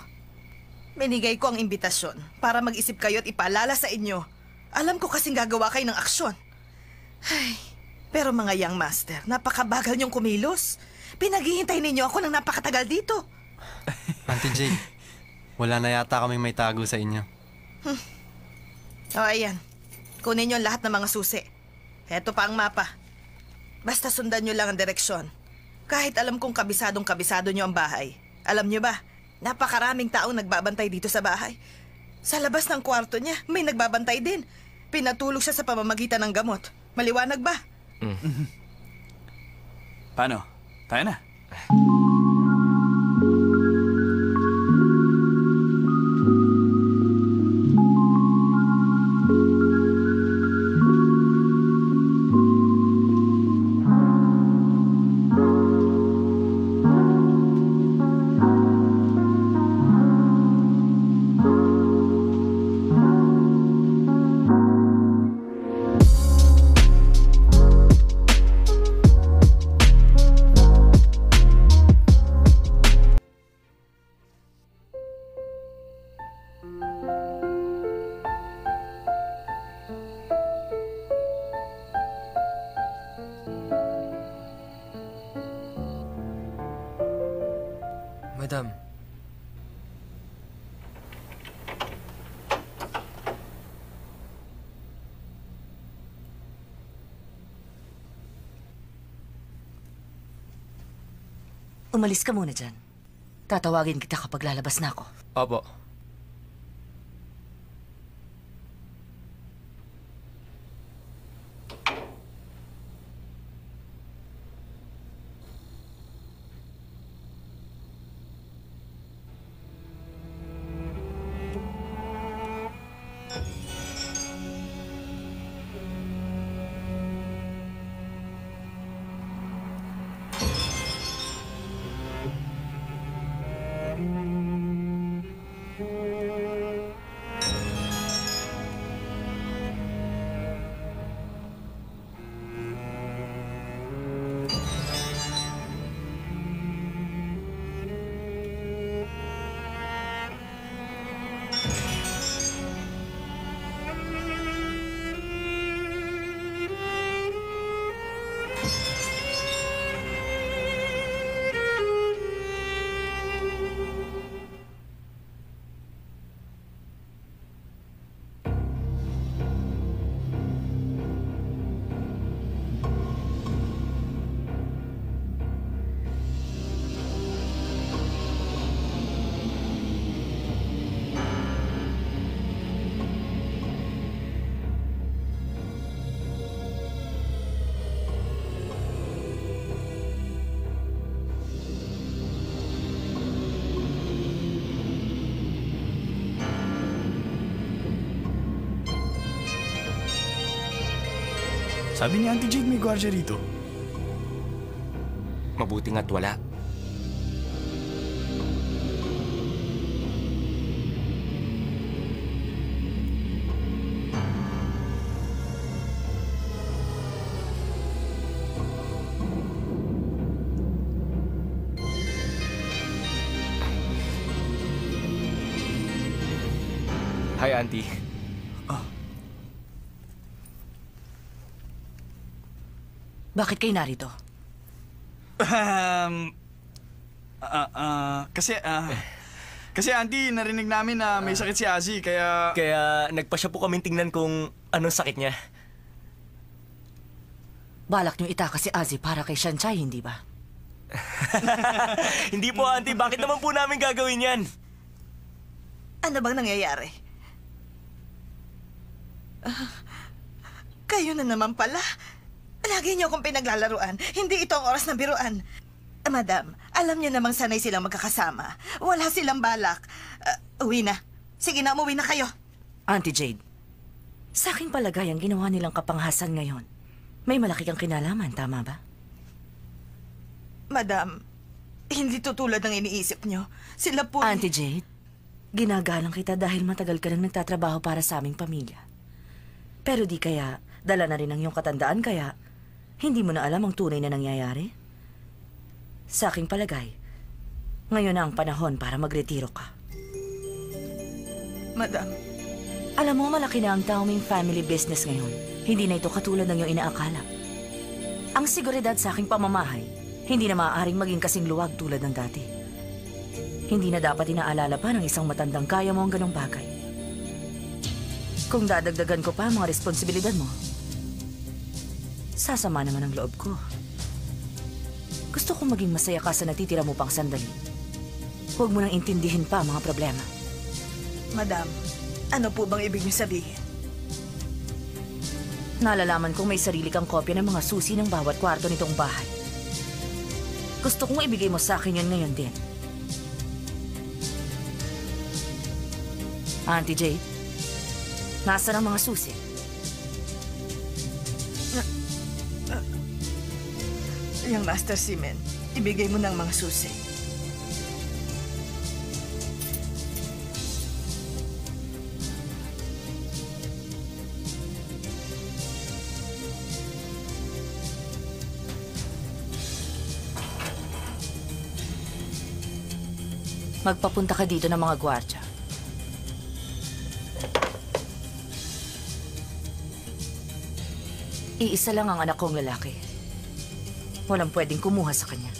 Binigay ko ang imbitasyon para mag-isip kayo at ipaalala sa inyo. Alam ko kasing gagawa kayo ng aksyon. Ay, pero mga young master, napakabagal niyong kumilos. Pinaghihintay ninyo ako ng napakatagal dito. Auntie Jade, wala na yata kaming may tago sa inyo. O ayan, kunin niyo lahat ng mga susi. Heto pa ang mapa. Basta sundan niyo lang ang direksyon. Kahit alam kong kabisado niyo ang bahay. Alam niyo ba, napakaraming taong nagbabantay dito sa bahay. Sa labas ng kwarto niya, may nagbabantay din. Pinatulog siya sa pamamagitan ng gamot. Maliwanag ba? Paano? Tayo na. Madam. Umalis ka muna dyan. Tatawagin kita kapag lalabas na ako. Opo. Sabi ni Auntie Jade may gwardiya rito. Mabuti nga't wala. Hi, Auntie. Bakit kayo narito? Kasi Auntie, narinig namin na may sakit si Ozzy, kaya... Kaya nagpasya po kaming tingnan kung anong sakit niya. Balak niyo itakas si Ozzy para kay Shanchay, hindi ba? Hindi po, Auntie. Bakit naman po namin gagawin yan? Ano bang nangyayari? Kayo na naman pala. Lagi niyo akong pinaglalaruan. Hindi ito ang oras ng biruan. Madam, alam niyo namang sanay silang magkakasama. Wala silang balak. Uwi na. Sige na, umuwi na kayo. Auntie Jade, sa aking palagay ang ginawa nilang kapanghasan ngayon, may malaki kang kinalaman, tama ba? Madam, hindi tutulad ng iniisip niyo. Sila po... Auntie Jade, ginagalang kita dahil matagal ka nang nagtatrabaho para sa aming pamilya. Pero di kaya, dala na rin ang iyong katandaan kaya, hindi mo na alam ang tunay na nangyayari? Sa aking palagay, ngayon na ang panahon para magretiro ka. Madam. Alam mo, malaki na ang Taoming family business ngayon. Hindi na ito katulad ng iyong inaakala. Ang seguridad sa aking pamamahay, hindi na maaaring maging kasing luwag tulad ng dati. Hindi na dapat inaalala pa ng isang matandang kaya mo ang ganong bagay. Kung dadagdagan ko pa ang mga responsibilidad mo, sasama naman ang loob ko. Gusto kong maging masaya ka sa natitira mo pang sandali. Huwag mo nang intindihin pa ang mga problema. Madam, ano po bang ibig niyo sabihin? Nalalaman kong may sarili kang kopya ng mga susi ng bawat kwarto nitong bahay. Gusto kong ibigay mo sa akin yun ngayon din. Auntie Jade, nasaan ang mga susi? Yung Master Seaman, ibigay mo ng mga susi. Magpapunta ka dito ng mga gwardya. Iisa lang ang anak kong lalaki. Walang pwedeng kumuha sa kanya.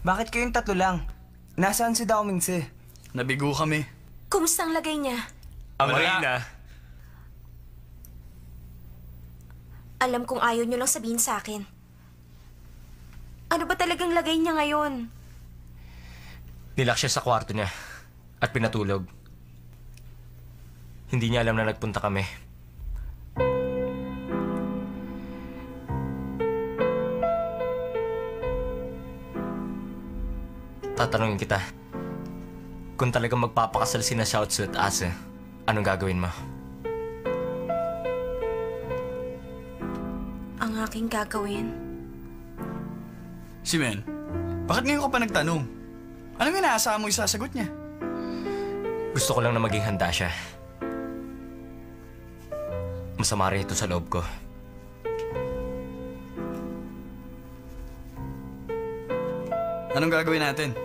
Bakit kayong tatlo lang? Nasaan si Dao Mingse? Nabigo kami. Kumusta ang lagay niya? Ang Reyna. Alam kong ayaw niyo lang sabihin sa akin. Ano ba talagang lagay niya ngayon? Nilak siya sa kwarto niya at pinatulog. Hindi niya alam na nagpunta kami. Tatanungin kita, kung talagang magpapakasal sina Xiaotzu at Ase, anong gagawin mo? Ang aking gagawin? Si Men, bakit ngayon ka pa nagtanong? Anong inaasahan mo isasagot niya? Gusto ko lang na maging handa siya. Masama rin ito sa loob ko. Anong gagawin natin?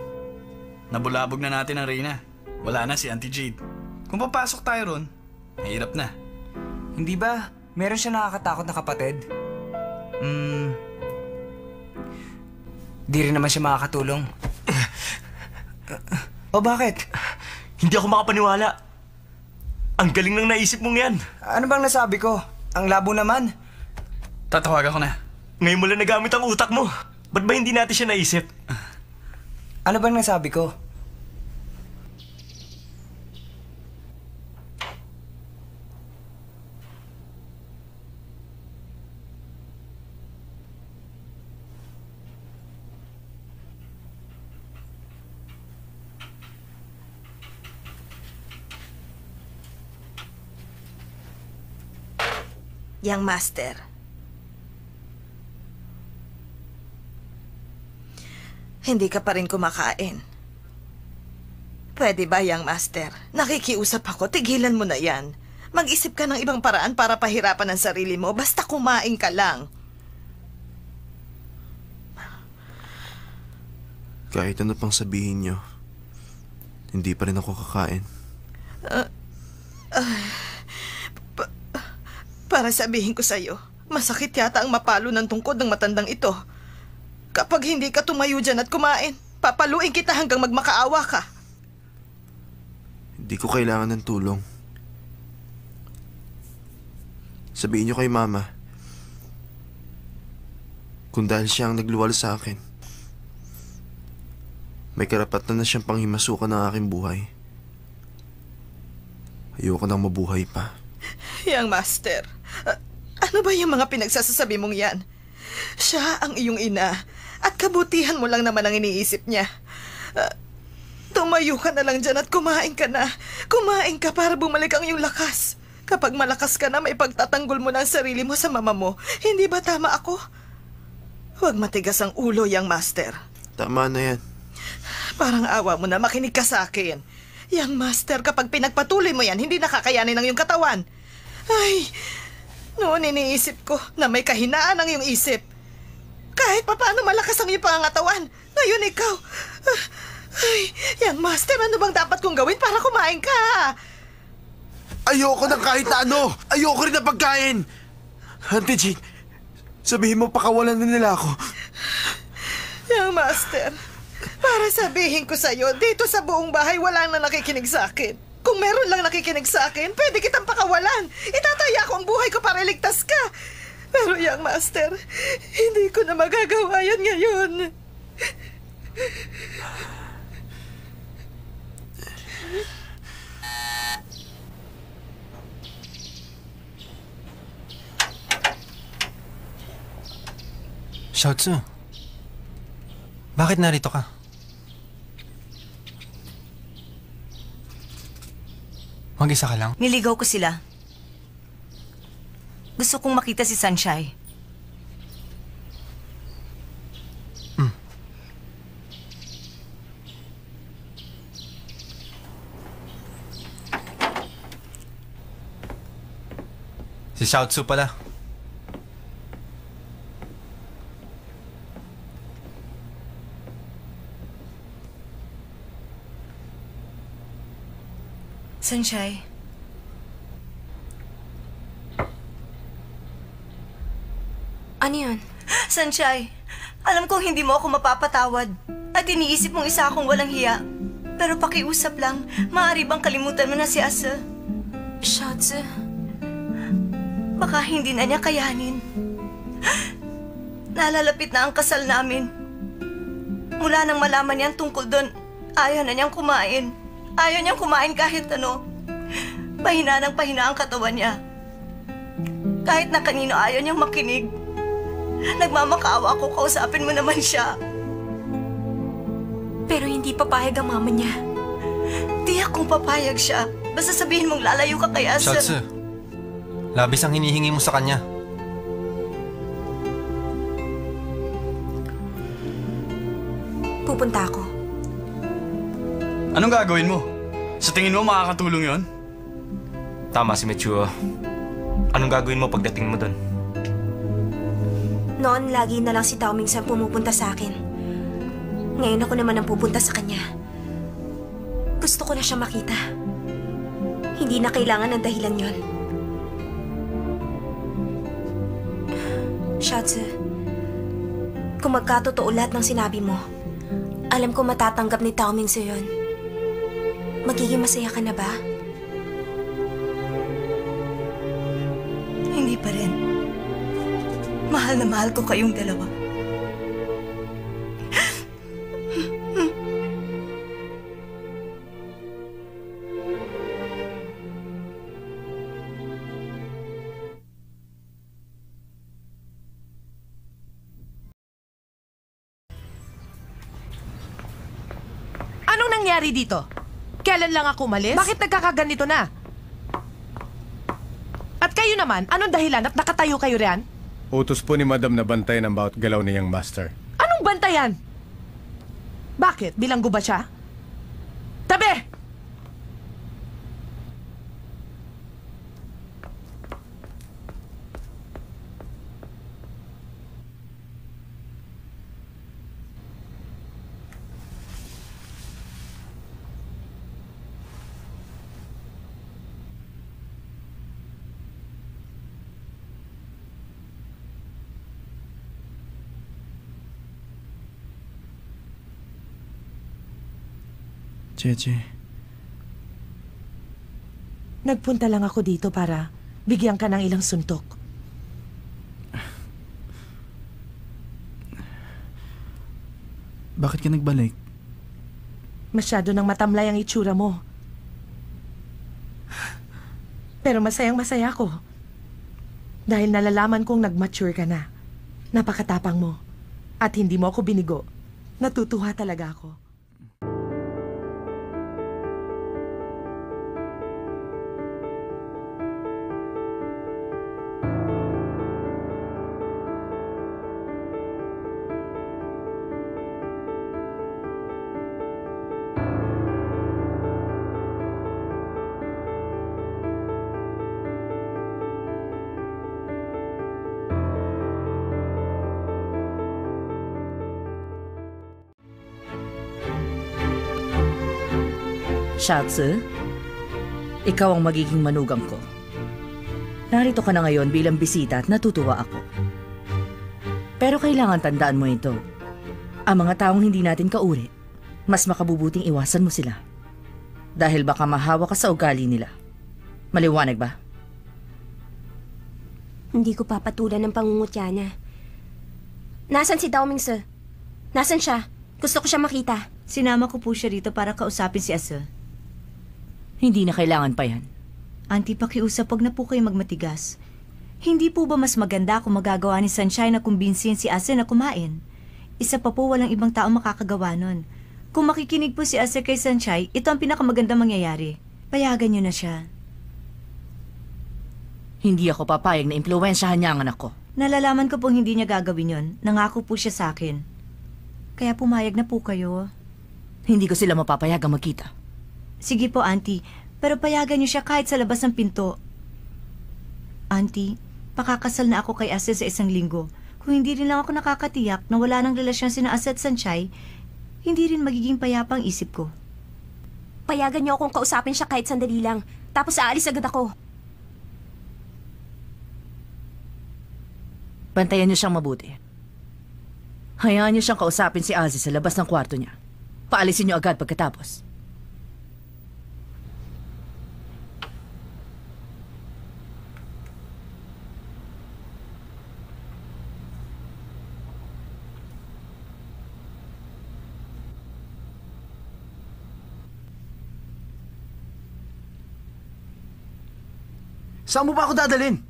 Nabulabog na natin ang Reyna. Wala na si Auntie Jade. Kung papasok tayo ron, mahirap na. Hindi ba meron siya nakakatakot na kapatid? Di rin naman siya makakatulong. O bakit? Hindi ako makapaniwala. Ang galing ng naisip mong yan. Ano bang nasabi ko? Ang labo naman. Tatawagan ko na. Ngayon mo lang nagamit ang utak mo. Ba't ba hindi natin siya naisip? Ano bang nasabi ko? Young Master. Hindi ka pa rin kumakain. Pwede ba, Young Master? Nakikiusap ako, tigilan mo na yan. Mag-isip ka ng ibang paraan para pahirapan ang sarili mo, basta kumain ka lang. Kahit ano pang sabihin niyo, hindi pa rin ako kakain. Para sabihin ko sa'yo, masakit yata ang mapalo ng tungkod ng matandang ito. Kapag hindi ka tumayo dyan at kumain, papaluin kita hanggang magmakaawa ka. Hindi ko kailangan ng tulong. Sabihin niyo kay Mama, kung dahil siya ang nagluwal sa akin, may karapatan na siyang panghimasukan ng aking buhay. Ayoko nang mabuhay pa. Young Master, ano ba yung mga pinagsasasabi mong yan? Siya ang iyong ina at kabutihan mo lang naman ang iniisip niya. Tumayo ka na lang dyan at kumain ka na. Kumain ka para bumalik ang iyong lakas. Kapag malakas ka na, may pagtatanggol mo na ang sarili mo sa mama mo. Hindi ba tama ako? Huwag matigas ang ulo, Young Master. Tama na yan. Parang awa mo na, makinig ka sa akin. Young Master, kapag pinagpatuloy mo yan, hindi nakakayanin ang iyong katawan. Ay, noon iniisip ko na may kahinaan ang iyong isip. Kahit papaano malakas ang iyong pangangatawan. Ngayon ikaw. Ay, Young Master, ano bang dapat kong gawin para kumain ka? Ayoko ng kahit ano! Ayoko rin ng pagkain! Auntie Jade, sabihin mo pakawalan na nila ako. Young Master, para sabihin ko sa'yo, dito sa buong bahay wala na nakikinig sa akin. Kung meron lang nakikinig sa akin, pwede kitang pakawalan. Itataya ko ang buhay ko para iligtas ka. Pero Young Master, hindi ko na magagawa yan ngayon. Xiaotzu, bakit narito ka? Mag-isa ka lang? Niligaw ko sila. Gusto kong makita si Sunshine. Si Xiaotzu pala. Sunshine. Ano yun? Sunshine, alam kong hindi mo ako mapapatawad. At iniisip mong isa akong walang hiya. Pero pakiusap lang, maaari bang kalimutan mo na si Asa? Shotze, Baka hindi na niya kayanin. Nalalapit na ang kasal namin. Mula nang malaman niyang tungkol doon, ayaw na niyang kumain. Ayaw niyang kumain kahit ano. Pahina ng pahina ang katawan niya. Kahit na kanino ayaw niyang makinig. Nagmamakaawa ako, kausapin mo naman siya. pero hindi papayag ang mama niya. Tiyak kung papayag siya. Basta sabihin mong lalayo ka kay Asa. Shotze, labis ang hinihingi mo sa kanya. Pupunta ako. Anong gagawin mo? Sa tingin mo makakatulong yon? Tama si Mitsuo. Anong gagawin mo pagdating mo doon? Noon, lagi na lang si Tao Ming San pumupunta sa akin. Ngayon ako naman ang pupunta sa kanya. Gusto ko na siya makita. Hindi na kailangan ng dahilan yon. Shotze, kung magkatotoo lahat ng sinabi mo, alam ko matatanggap ni Tao Ming San yun. Magiging masaya ka na ba? Hindi pa rin. Mahal na mahal ko kayong dalawa. Anong nangyari dito? Kailan lang ako umalis? Bakit nagkakaganito na? At kayo naman, anong dahilan at nakatayo kayo riyan? Utos po ni Madam na bantayan ang bawat galaw niyang master. Anong bantayan? Bakit? Bilanggo ba siya? Tabi! Cheche, Nagpunta lang ako dito para bigyan ka ng ilang suntok. bakit ka nagbalik? Masyado nang matamlay ang itsura mo. Pero masayang masaya ko. Dahil nalalaman kong nag-mature ka na. Napakatapang mo. At hindi mo ako binigo. Natutuwa talaga ako. Shotze, ikaw ang magiging manugang ko. Narito ka na ngayon bilang bisita at natutuwa ako. Pero kailangan tandaan mo ito. Ang mga taong hindi natin kauri, mas makabubuting iwasan mo sila. Dahil baka mahawa ka sa ugali nila. Maliwanag ba? Hindi ko papatulan ng pangungutya niya. Nasaan si Tao Ming San? Nasaan siya? Gusto ko siya makita. Sinama ko po siya rito para kausapin si Asa. Hindi na kailangan pa yan. Auntie, pakiusap, wag na po kayo magmatigas. Hindi po ba mas maganda kung magagawa ni Sunshine na kumbinsin si Asa na kumain? Isa pa po, walang ibang tao makakagawa nun. Kung makikinig po si Asa kay Sunshine, ito ang pinakamagandang mangyayari. Payagan niyo na siya. Hindi ako papayag na impluwensyahan niya ang anak ko. Nalalaman ko pong hindi niya gagawin yon. Nangako po siya sa akin. Kaya pumayag na po kayo. Hindi ko sila mapapayagang magkita. Sige po, Auntie. Pero payagan niyo siya kahit sa labas ng pinto. Auntie, pakakasal na ako kay Asa sa 1 linggo. Kung hindi rin lang ako nakakatiyak na wala ng relasyon sina Asa at Sanchay, hindi rin magiging payapa ang isip ko. Payagan niyo akong kausapin siya kahit sandali lang. Tapos aalis agad ako. Bantayan niyo siyang mabuti. Hayaan niyo siyang kausapin si Aziz sa labas ng kwarto niya. Paalisin niyo agad pagkatapos. Saan mo ba ako dadalhin?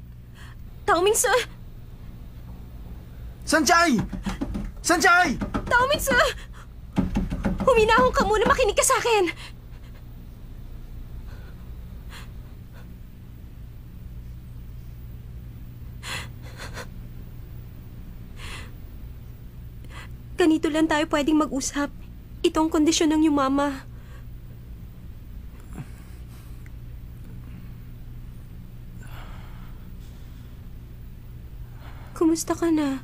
Taoming sir! Sanchay! Sanchay! Taoming sir! Huminahon ka muna, makinig ka sa akin! Ganito lang tayo pwedeng mag-usap. Itong kondisyon ng iyong mama. Kumusta ka na?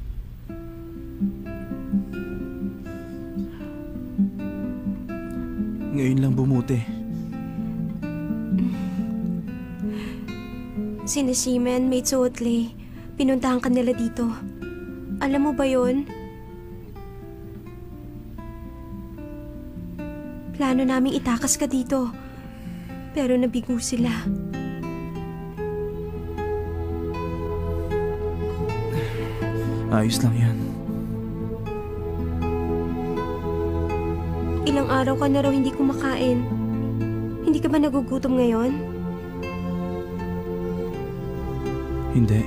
Ngayon lang bumuti. Sina Simen, Maid Suotley, pinuntahan ka nila dito. Alam mo ba yon? Plano naming itakas ka dito. Pero nabigo sila. Ayos lang yan. Ilang araw ka na raw hindi kumakain. Hindi ka ba nagugutom ngayon? Hindi.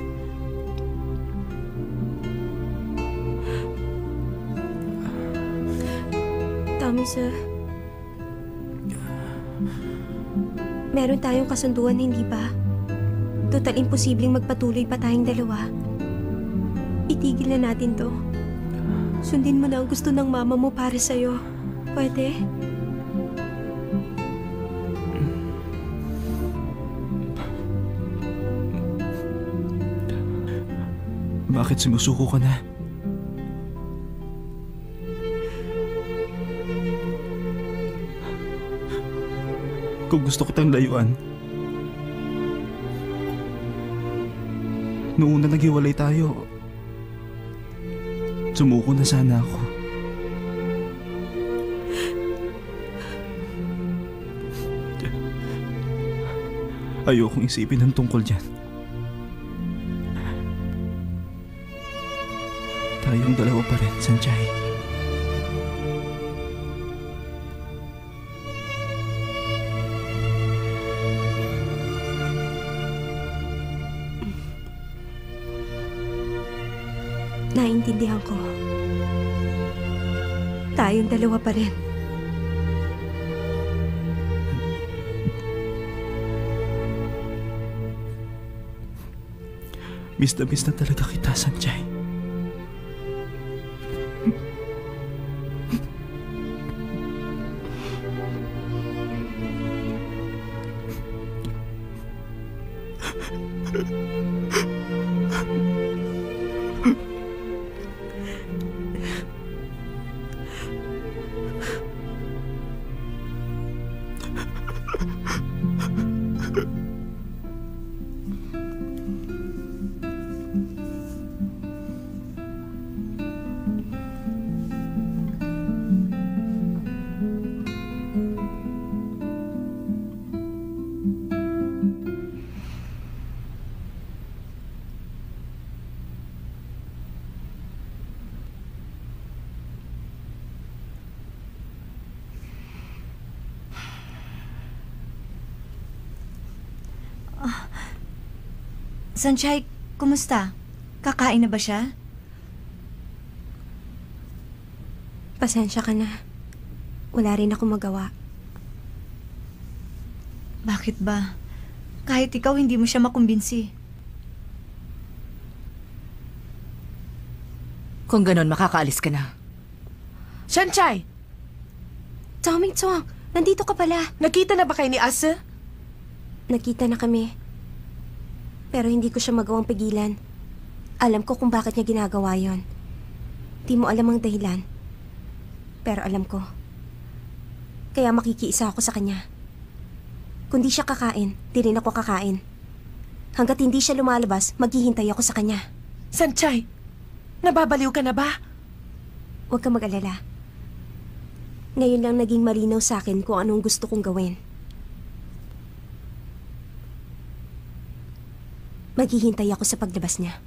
Tommy, sir. Meron tayong kasunduan, hindi ba? Total imposibleng magpatuloy pa tayong dalawa. Itigil na natin to. Sundin mo na ang gusto ng mama mo para sa'yo. Pwede? Bakit sumusuko ka na? Kung gusto kitang layuan, noong una naghiwalay tayo, sumuko na sana ako. Ayokong isipin ang tungkol dyan. Tayong dalawa pa rin, Sanchay. Naiintindihan ko. Tayong dalawa pa rin. Miss na talaga kita, Sanchay. Sanchay, kumusta? Kakain na ba siya? Pasensya ka na. Wala rin ako magawa. Bakit ba? Kahit ikaw hindi mo siya makumbinsi. Kung ganon, makakaalis ka na. Sanchay! Tommy Tsong, nandito ka pala. Nakita na ba kayo ni Asa? Nakita na kami. Pero hindi ko siya magawang pigilan. Alam ko kung bakit niya ginagawa yon. Di mo alam ang dahilan. Pero alam ko. Kaya makikiisa ako sa kanya. Kung di siya kakain, di rin ako kakain. Hanggat hindi siya lumalabas, maghihintay ako sa kanya. Sanchay, nababaliw ka na ba? Huwag kang mag-alala. Ngayon lang naging malinaw sa akin kung anong gusto kong gawin. Maghihintay ako sa paglabas niya.